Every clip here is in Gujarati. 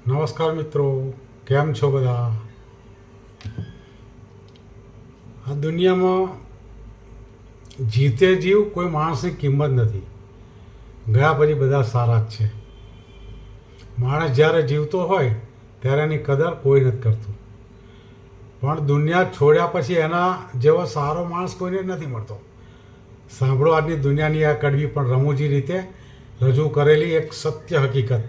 નમસ્કાર મિત્રો, કેમ છો બધા? આ દુનિયામાં જીતે જીવ કોઈ માણસની કિંમત નથી. ગયા પછી બધા સારા જ છે. માણસ જ્યારે જીવતો હોય ત્યારે એની કદર કોઈ નથી કરતું, પણ દુનિયા છોડ્યા પછી એના જેવો સારો માણસ કોઈને નથી મળતો. સાંભળો આજની દુનિયાની આ કડવી પણ રમૂજી રીતે રજૂ કરેલી એક સત્ય હકીકત.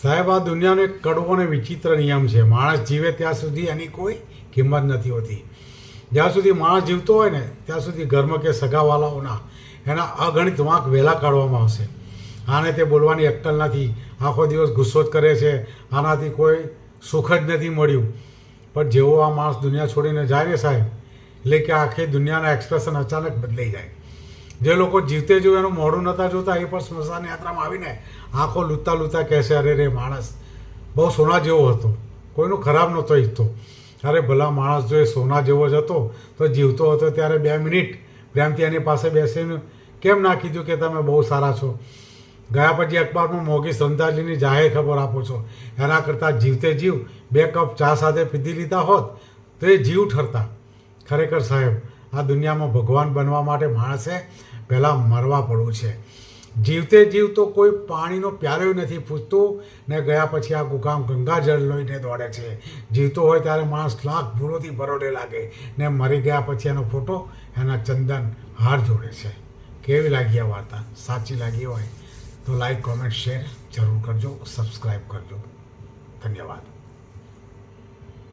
સાહેબ, આ દુનિયાનો એક કડવો અને વિચિત્ર નિયમ છે. માણસ જીવે ત્યાં સુધી એની કોઈ કિંમત નથી હોતી. જ્યાં સુધી માણસ જીવતો હોય ને ત્યાં સુધી ઘરમાં કે સગાવાલાઓના એના અગણિત વાંક વહેલા કાઢવામાં આવશે. આને તે બોલવાની અક્કલ નથી, આખો દિવસ ગુસ્સો જ કરે છે, આનાથી કોઈ સુખ જ નથી મળ્યું. પણ જેવો આ માણસ દુનિયા છોડીને જાય ને સાહેબ, એટલે કે આખી દુનિયાના એક્સપ્રેશન અચાનક બદલાઈ જાય. જે લોકો જીવતે જીવ એનું મોઢું નહોતા જોતા એ પણ સ્મશાન યાત્રામાં આવીને આંખો લૂંતા લૂંતા કહેશે, અરે રે માણસ બહુ સોના જેવો હતો, કોઈનું ખરાબ નહોતો ઈચ્છતો. અરે ભલા માણસ જો એ સોના જેવો જ હતો તો જીવતો હતો ત્યારે 2 મિનિટ પ્રેમથી એની પાસે બેસીને કેમ ના કીધું કે તમે બહુ સારા છો? ગયા પછી અખબારમાં મોંઘી શ્રદ્ધાંજલિની જાહેર ખબર આપો છો. એના કરતાં જીવતે જીવ 2 કપ ચા સાથે પીધી લીધા હોત તો એ જીવ ઠરતા. ખરેખર સાહેબ, આ દુનિયામાં ભગવાન બનવા માટે માણસે પહેલાં મરવા પડવું છે. જીવતે જીવ તો કોઈ પાણીનો પ્યાલો નથી પૂછતું ને ગયા પછી આ ગુકામ ગંગાજળ લઈને દોડે છે. જીવતો હોય ત્યારે માણસ લાખ ભૂલોથી ભરોડે લાગે ને મરી ગયા પછી એનો ફોટો એના ચંદન હાર જોડે છે. કેવી લાગી આ વાર્તા? સાચી લાગી હોય તો લાઈક, કોમેન્ટ, શેર જરૂર કરજો, સબસ્ક્રાઈબ કરજો. ધન્યવાદ.